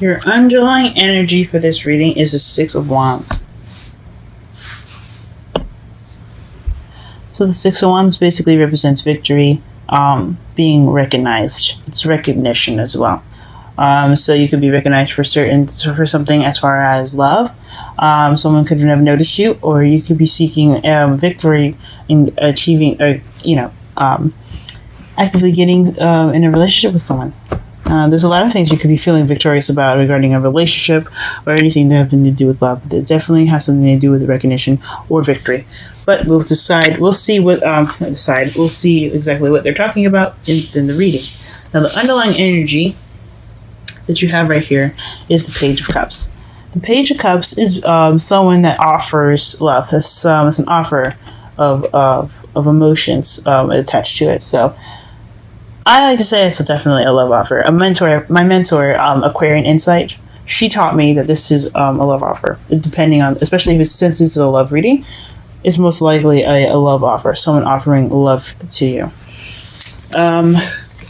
Your underlying energy for this reading is the Six of Wands. So the Six of Wands basically represents victory, being recognized. It's recognition as well. So you could be recognized for something as far as love. Someone could have noticed you, or you could be seeking victory in achieving, or actively getting in a relationship with someone. There's a lot of things you could be feeling victorious about regarding a relationship or anything that having to do with love. It definitely has something to do with recognition or victory. But we'll decide. We'll see what We'll see exactly what they're talking about in the reading. Now, the underlying energy that you have right here is the Page of Cups. The Page of Cups is someone that offers love. It's an offer of emotions attached to it. So I like to say it's definitely a love offer. My mentor, Aquarian Insight, she taught me that this is a love offer. Depending on, especially since this is a love reading, it's most likely a love offer. Someone offering love to you,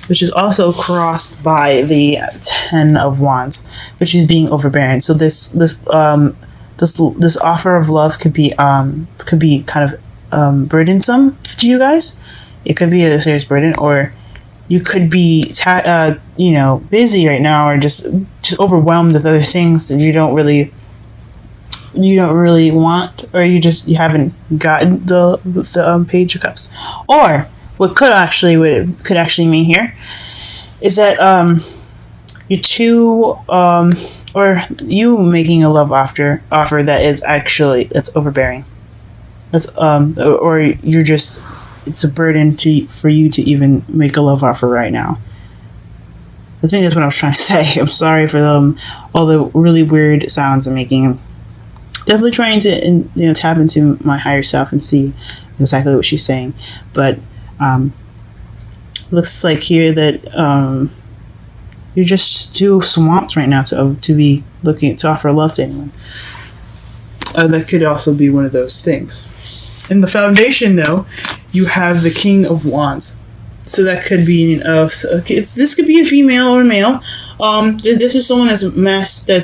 which is also crossed by the Ten of Wands, which is being overbearing. So this offer of love could be kind of burdensome to you guys. It could be a serious burden, or you could be, busy right now, or just overwhelmed with other things that you don't really want, or you haven't gotten the Page of Cups. Or what it could actually mean here is that you're too, or you making a love offer that's overbearing. That's or you're just. It's a burden for you to even make a love offer right now. I think that's what I was trying to say. I'm sorry for all the really weird sounds I'm making. I'm definitely trying to tap into my higher self and see exactly what she's saying. But looks like here that you're just too swamped right now to be looking to offer love to anyone. That could also be one of those things. In the foundation, though, you have the King of Wands. So that could be this could be a female or a male. This is someone that's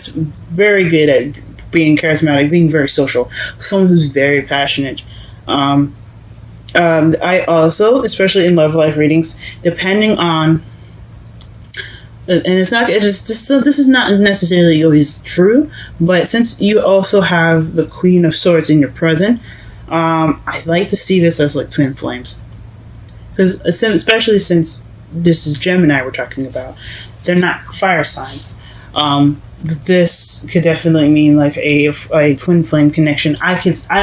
very good at being charismatic, being very social. Someone who's very passionate. I also, especially in love life readings, depending on, and this is not necessarily always true, but since you also have the Queen of Swords in your present. I like to see this as like twin flames, because especially since this is Gemini we're talking about, they're not fire signs. This could definitely mean like a twin flame connection. I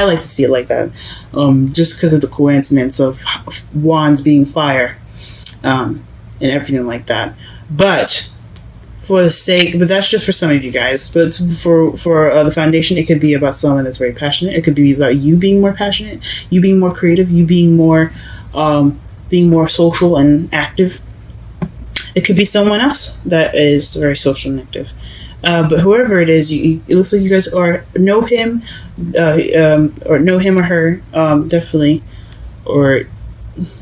like to see it like that, just because of the coincidence of wands being fire, and everything like that. But but that's just for some of you guys. But for the foundation, it could be about someone that's very passionate. It could be about you being more passionate, you being more creative, you being more social and active. It could be someone else that is very social and active. But whoever it is, it looks like you guys know him or her, definitely, or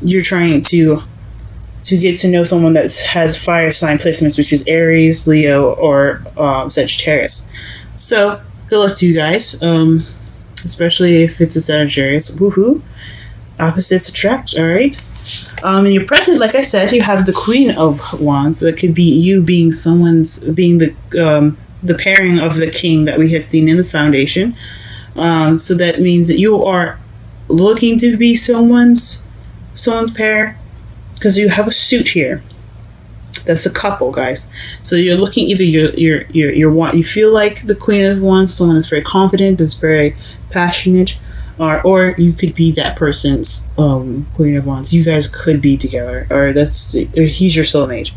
you're trying to get to know someone that has fire sign placements, which is Aries, Leo, or Sagittarius. So good luck to you guys, especially if it's a Sagittarius. Woohoo! Opposites attract. All right. In your present, like I said, you have the Queen of Wands. That could be you being the pairing of the King that we had seen in the foundation. So that means that you are looking to be someone's pair. Because you have a suit here, that's a couple, guys. So you're looking either you feel like the Queen of Wands, someone that's very confident, that's very passionate, or you could be that person's Queen of Wands. You guys could be together, or he's your soulmate.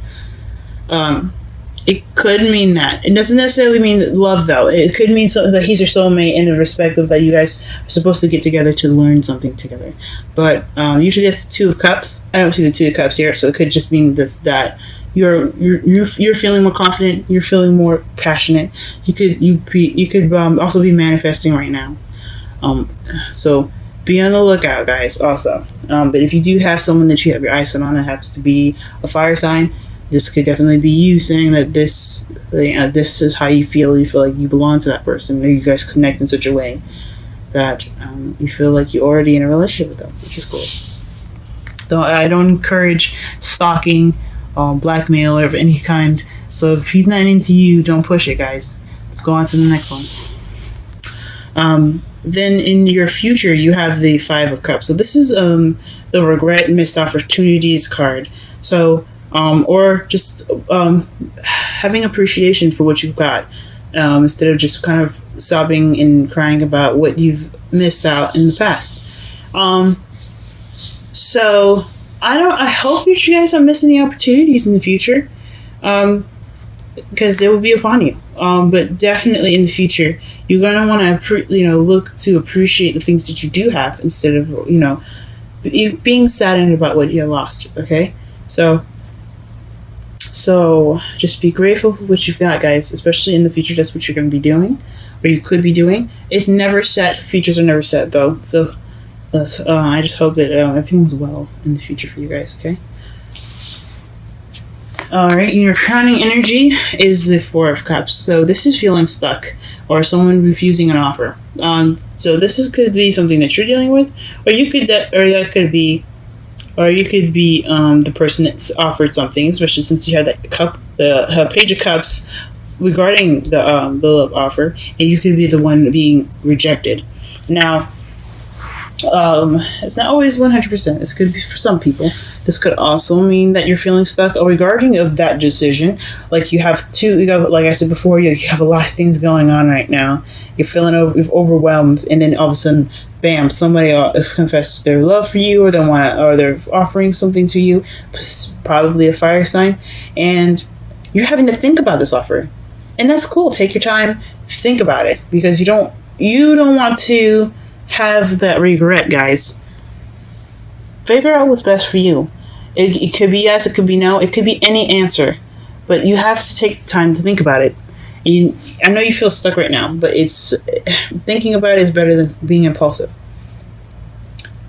It could mean that. It doesn't necessarily mean love, though. It could mean something that he's your soulmate in the respect of that you guys are supposed to get together to learn something together. But usually that's the Two of Cups. I don't see the Two of Cups here, so it could just mean that you're feeling more confident. You're feeling more passionate. You could also be manifesting right now. So be on the lookout, guys. Also, but if you do have someone that you have your eyes set on that happens to be a fire sign, This could definitely be you saying that this is how you feel. You feel like you belong to that person. Maybe you guys connect in such a way that you feel like you're already in a relationship with them, which is cool. I don't encourage stalking, blackmail, or of any kind. So if he's not into you, don't push it, guys. Let's go on to the next one. Then in your future, you have the Five of Cups. So this is the regret, missed opportunities card. So or just having appreciation for what you've got, instead of just kind of sobbing and crying about what you've missed out in the past. So I hope you guys don't miss any opportunities in the future, because they will be upon you. But definitely in the future, you're gonna want to look to appreciate the things that you do have, instead of being saddened about what you lost. Okay, so just be grateful for what you've got, guys. Especially in the future, that's what you're going to be doing, or you could be doing. It's never set. Futures are never set, though. So I just hope that everything's well in the future for you guys. Okay. All right. Your crowning energy is the Four of Cups. So this is feeling stuck, or someone refusing an offer. So this could be something that you're dealing with, or you could the person that's offered something, especially since you had that Page of Cups regarding the love offer, and you could be the one being rejected. Now, it's not always 100%. This could be for some people. This could also mean that you're feeling stuck regarding of that decision. Like like I said before, you have a lot of things going on right now. You're feeling overwhelmed, and then all of a sudden, bam! Somebody confesses their love for you, or they're offering something to you, probably a fire sign, and you're having to think about this offer, and that's cool. Take your time, think about it, because you don't want to have that regret, guys. Figure out what's best for you. It could be yes, it could be no, it could be any answer, but you have to take time to think about it. I know you feel stuck right now, but thinking about it is better than being impulsive.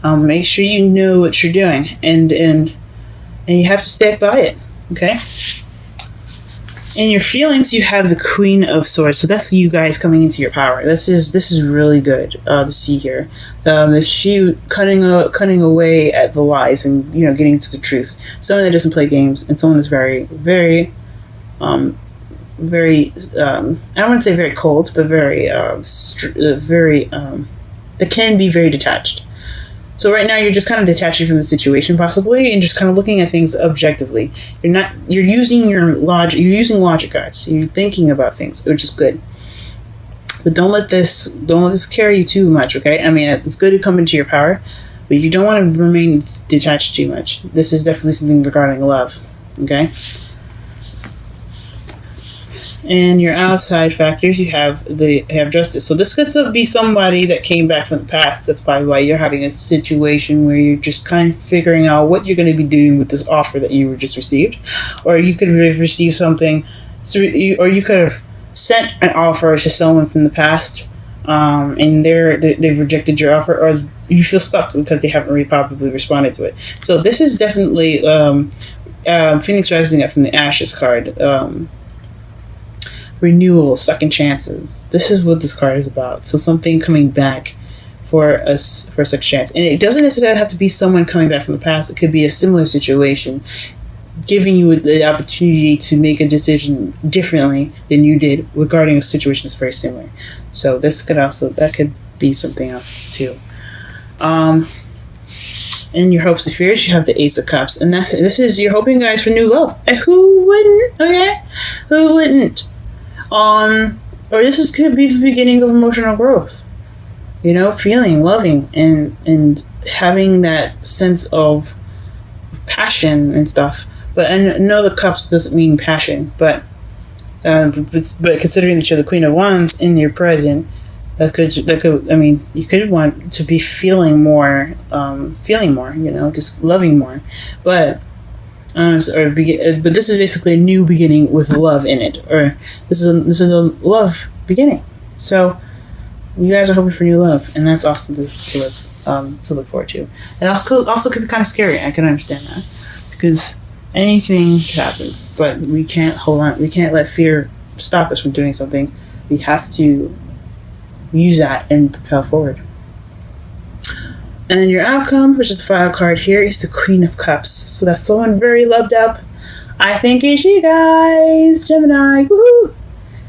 Make sure you know what you're doing, and you have to stick by it. Okay. In your feelings, you have the Queen of Swords. So that's you guys coming into your power. This is really good to see here. It's you cutting away at the lies and getting to the truth. Someone that doesn't play games, and someone that's very, very, very. I don't want to say very cold, but very, that can be very detached. So right now you're just kind of detaching from the situation, possibly, and just kind of looking at things objectively. You're using your logic. You're using logic, guys. So you're thinking about things, which is good. But don't let this carry you too much. Okay, I mean, it's good to come into your power, but you don't want to remain detached too much. This is definitely something regarding love. Okay. And your outside factors, you have Justice. So this could be somebody that came back from the past. That's probably why you're having a situation where you're just kind of figuring out what you're going to be doing with this offer that you just received. Or you could have received something, or you could have sent an offer to someone from the past, and they've rejected your offer, or you feel stuck because they haven't probably responded to it. So this is definitely Phoenix rising up from the Ashes card. Renewal, second chances. This is what this card is about. So something coming back for a second chance. And it doesn't necessarily have to be someone coming back from the past. It could be a similar situation, giving you the opportunity to make a decision differently than you did regarding a situation that's very similar. So that could be something else too. In your hopes and fears, you have the Ace of Cups. And this is you're hoping, guys, for new love. And who wouldn't? Okay? Who wouldn't? Or this could be the beginning of emotional growth. Feeling, loving, and having that sense of passion and stuff. But I know the cups doesn't mean passion, but considering that you're the Queen of Wands in your present, that could you could want to be feeling more, just loving more, but. But this is basically a new beginning with love in it, or this is a love beginning. So you guys are hoping for new love, and that's awesome to look forward to. And also could be kind of scary. I can understand that, because Anything can happen, but we can't hold on. We can't let fear stop us from doing something. We have to use that and propel forward. And then your outcome, which is the final card here, is the Queen of Cups. So that's someone very loved up. I think it's you guys, Gemini. Woohoo!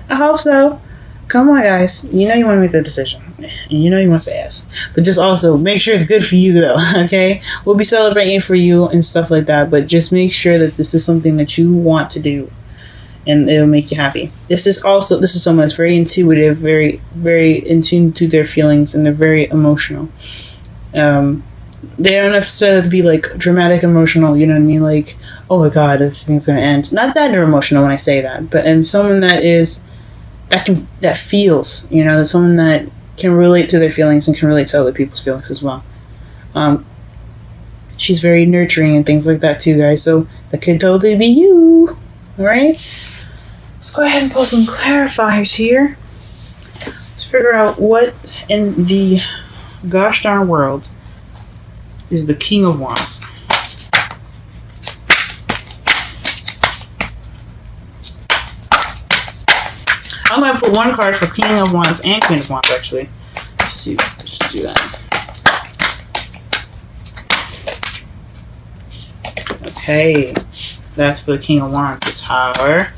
I hope so. Come on, guys. You know you want to make the decision. And you know you want to say yes. But just also make sure it's good for you, though, okay? We'll be celebrating for you and stuff like that, but just make sure that this is something that you want to do. And it'll make you happy. This is someone that's very intuitive, very, very in tune to their feelings, and they're very emotional. They don't necessarily have to be like dramatic emotional, you know what I mean? Like, oh my god, everything's gonna end. Not that they're emotional when I say that, but and someone that feels, you know, someone that can relate to their feelings and can relate to other people's feelings as well. She's very nurturing and things like that too, guys. So that could totally be you. Alright? Let's go ahead and pull some clarifiers here. Let's figure out what in the gosh darn world is the King of Wands. I'm going to put one card for King of Wands and Queen of Wands, actually. Let's see. Let's do that. Okay. That's for the King of Wands, the Tower.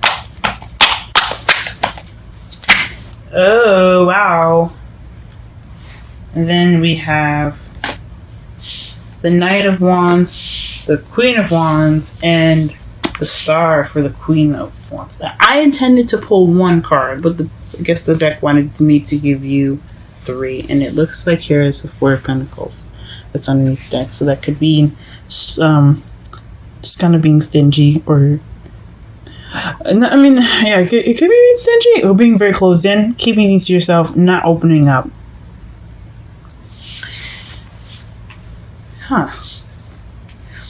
Oh, wow. And then we have the Knight of Wands, the Queen of Wands, and the Star for the Queen of Wands. I intended to pull one card, but I guess the deck wanted me to give you 3. And it looks like here is the 4 of Pentacles that's underneath the deck. So that could be just kind of being stingy, or I mean, yeah, it could be being stingy or being very closed in, keeping things to yourself, not opening up. Huh.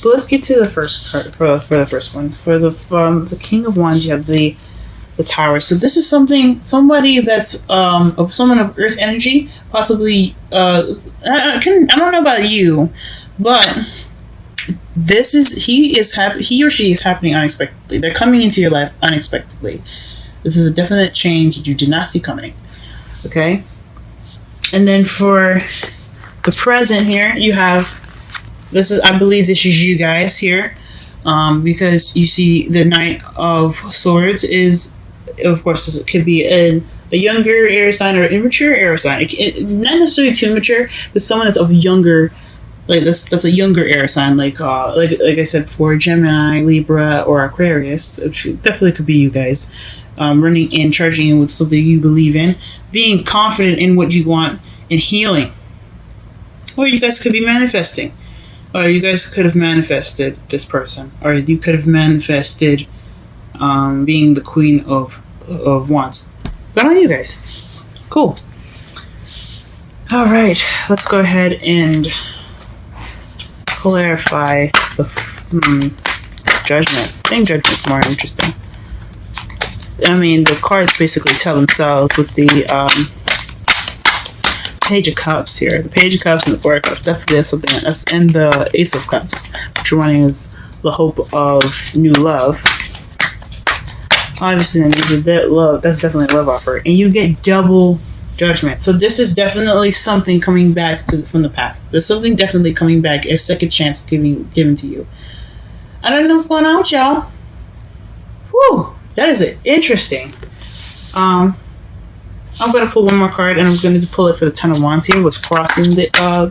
But let's get to the first card for the first one. For the King of Wands, you have the Tower. So this is somebody that's someone of Earth energy, possibly. I don't know about you, but he or she is happening unexpectedly. They're coming into your life unexpectedly. This is a definite change that you did not see coming. Okay, and then for the present here, you have. I believe this is you guys here, because you see the Knight of Swords is, of course, it could be a younger air sign or immature air sign. Not necessarily too mature, but someone that's of younger, like that's a younger air sign, like I said before, Gemini, Libra, or Aquarius. Which definitely could be you guys, running in, charging in with something you believe in, being confident in what you want, and healing. Or you guys could be manifesting. Or you guys could have manifested this person. Or you could have manifested being the Queen of Wands. Good on you guys. Cool. Alright, let's go ahead and clarify the Judgment. I think Judgment's more interesting. I mean, the cards basically tell themselves with the Page of Cups here. The Page of Cups and the 4 of Cups. Definitely is something else. And the Ace of Cups, which you're wanting is the hope of new love. Obviously, love. That's definitely a love offer. And you get double Judgment. So this is definitely something coming back from the past. There's something definitely coming back. A second chance given to you. I don't know what's going on with y'all. Whew. That is it. Interesting. I'm going to pull one more card, and I'm going to pull it for the Ten of Wands here. What's crossing the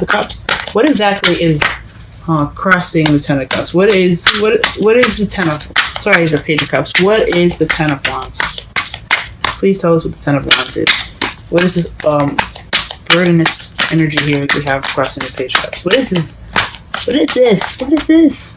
cups? What exactly is crossing the Ten of Cups? What is the Ten of... Sorry, the Page of Cups. What is the Ten of Wands? Please tell us what the Ten of Wands is. What is this burdenous energy here that we have crossing the Page of Cups? What is this? What is this? What is this?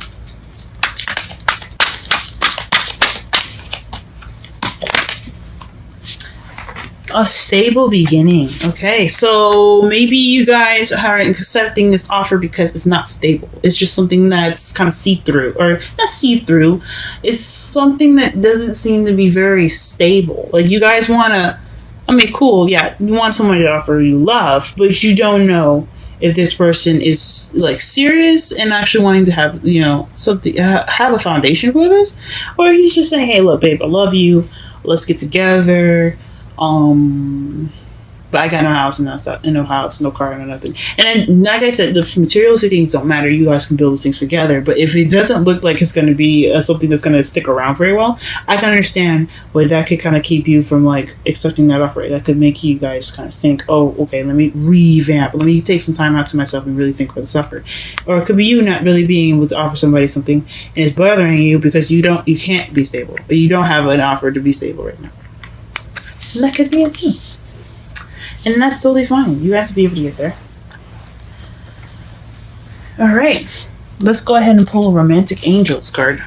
A stable beginning. Okay, so maybe you guys are accepting this offer because it's not stable. It's just something that's kind of see-through, or not see-through. It's something that doesn't seem to be very stable. Like, you guys want to, I mean, cool, yeah, you want somebody to offer you love, but you don't know if this person is like serious and actually wanting to have, you know, something, have a foundation for this, or he's just saying, hey, look, babe, I love you, let's get together, but I got no house and no house, no car, no nothing. And then, like I said, the materialistic things don't matter. You guys can build those things together. But if it doesn't look like it's going to be something that's going to stick around very well, I can understand why that could kind of keep you from like accepting that offer. That could make you guys kind of think, oh, okay, let me revamp. Let me take some time out to myself and really think about this offer. Or it could be you not really being able to offer somebody something and it's bothering you because you can't be stable. Or you don't have an offer to be stable right now. And that could be it too. And that's totally fine. You have to be able to get there. Alright. Let's go ahead and pull a Romantic Angels card.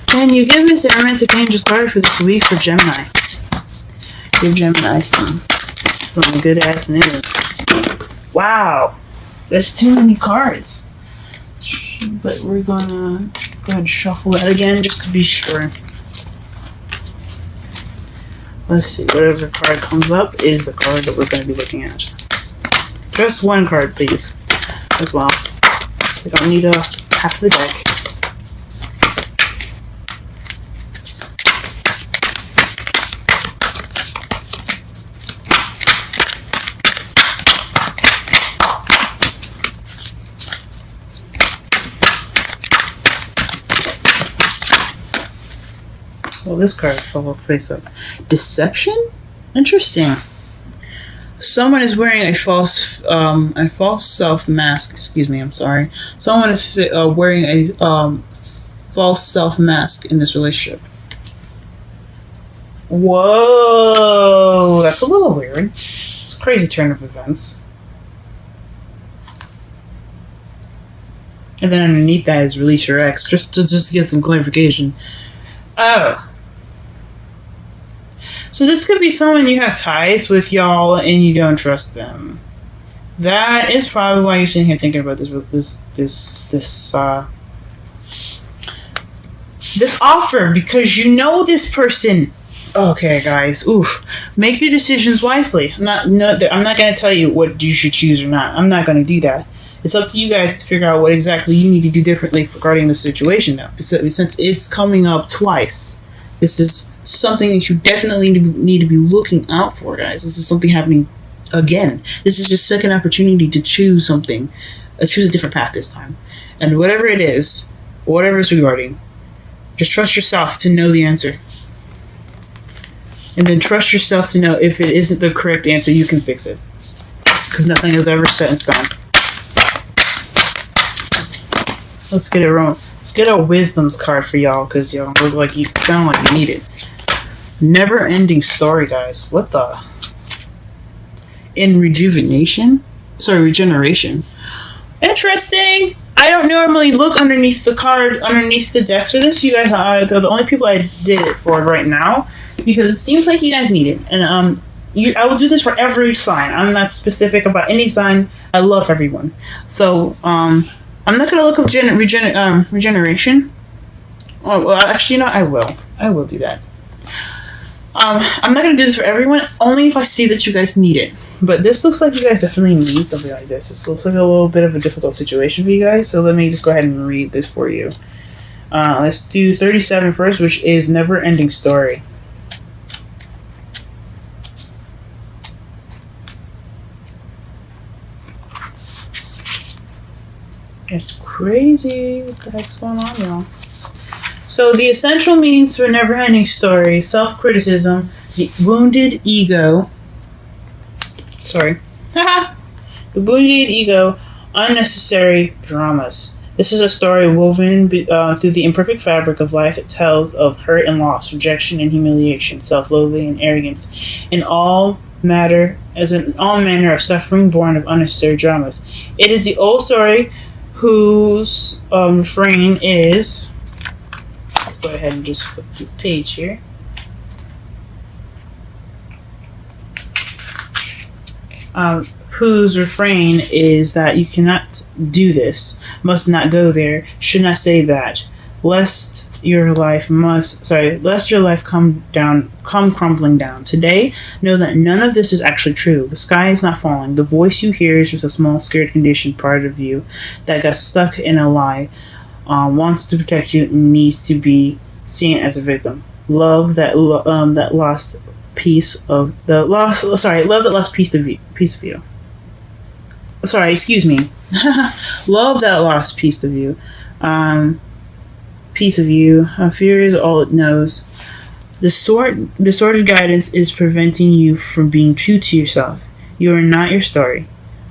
Can you give us a Romantic Angels card for this week for Gemini? Give Gemini some good ass news. Wow. There's too many cards. But we're gonna go ahead and shuffle that again just to be sure. Let's see, whatever card comes up is the card that we're going to be looking at. Just one card, please, as well. We don't need half the deck. Well, this card fell face up. Deception? Interesting. Someone is wearing a false self mask. Excuse me, I'm sorry. Someone is wearing a false self mask in this relationship. Whoa, that's a little weird. It's a crazy turn of events. And then underneath that is release your ex, just to get some clarification. Oh. So this could be someone you have ties with, y'all, and you don't trust them. That is probably why you're sitting here thinking about this offer, because you know this person. Okay, guys. Oof. Make your decisions wisely. I'm not going to tell you what you should choose or not. I'm not going to do that. It's up to you guys to figure out what exactly you need to do differently regarding the situation now. Since it's coming up twice, this is something that you definitely need to be looking out for, guys. This is something happening again. This is your second opportunity to choose something. Choose a different path this time. And whatever it is, whatever it's regarding, just trust yourself to know the answer. And then trust yourself to know if it isn't the correct answer, you can fix it. Because nothing is ever set in stone. Let's get it wrong. Let's get a wisdom's card for y'all, because y'all look like you sound like you need it. Never-ending story, guys. What the? In rejuvenation? Sorry, regeneration. Interesting. I don't normally look underneath the card, underneath the decks for this. You guys are the only people I did it for right now, because it seems like you guys need it. And I will do this for every sign. I'm not specific about any sign. I love everyone. So I'm not gonna look up regeneration. Oh, well, actually, you know, I will. I will do that. I'm not gonna do this for everyone, only if I see that you guys need it. But this looks like you guys definitely need something like this. This looks like a little bit of a difficult situation for you guys, so let me just go ahead and read this for you. Let's do 37 first, which is never-ending story. It's crazy. What the heck's going on, y'all? So the essential meanings for never-ending story: self-criticism, the wounded ego. Sorry. The wounded ego, unnecessary dramas. This is a story woven through the imperfect fabric of life. It tells of hurt and loss, rejection and humiliation, self-loathing and arrogance, in all manner of suffering born of unnecessary dramas. It is the old story whose refrain is... Let's go ahead and just flip this page here. Whose refrain is that you cannot do this, must not go there, should not say that, lest lest your life come crumbling down. Today, know that none of this is actually true. The sky is not falling. The voice you hear is just a small, scared, conditioned part of you that got stuck in a lie, wants to protect you, and needs to be seen as a victim. Love that lost piece of the lost. Sorry, love that lost piece of you. Sorry, excuse me. Love that lost piece of you. Piece of you. Fear is all it knows. Distorted guidance is preventing you from being true to yourself. You are not your story.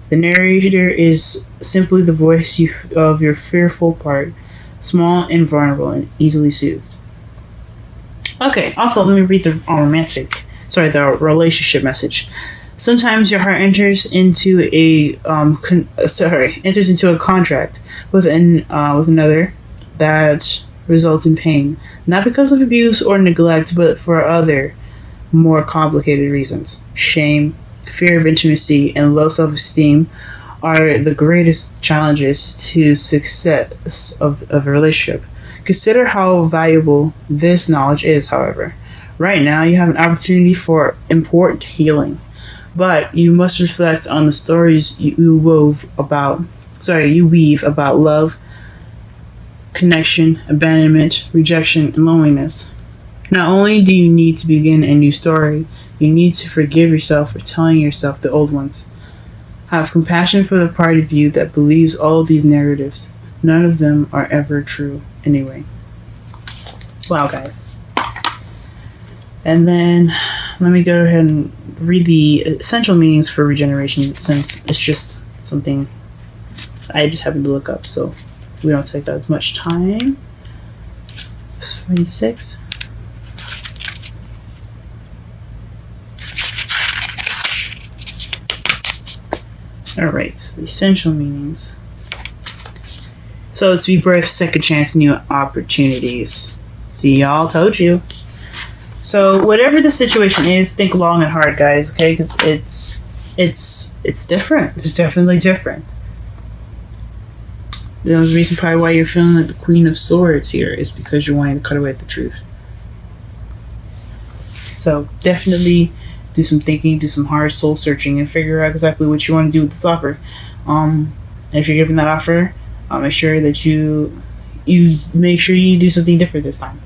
The narrator is simply the voice of your fearful part, small and vulnerable and easily soothed. Okay, also let me read the relationship message. Sometimes your heart enters into a contract with another that results in pain, not because of abuse or neglect, but for other, more complicated reasons. Shame, fear of intimacy, and low self-esteem are the greatest challenges to success of a relationship. Consider how valuable this knowledge is, however. Right now, you have an opportunity for important healing, but you must reflect on the stories you weave about love, connection, abandonment, rejection, and loneliness. Not only do you need to begin a new story, you need to forgive yourself for telling yourself the old ones. Have compassion for the part of you that believes all of these narratives. None of them are ever true anyway. Wow, guys. And then let me go ahead and read the essential meanings for regeneration, since it's just something I just happened to look up, so we don't take as much time. 26. Alright, so the essential meanings. So it's rebirth, second chance, new opportunities. See, y'all, told you. So whatever the situation is, think long and hard, guys, okay? Because it's different. It's definitely different. The reason probably why you're feeling like the Queen of Swords here is because you're wanting to cut away at the truth. So definitely do some thinking, do some hard soul searching, and figure out exactly what you want to do with this offer. If you're giving that offer, make sure that you make sure you do something different this time.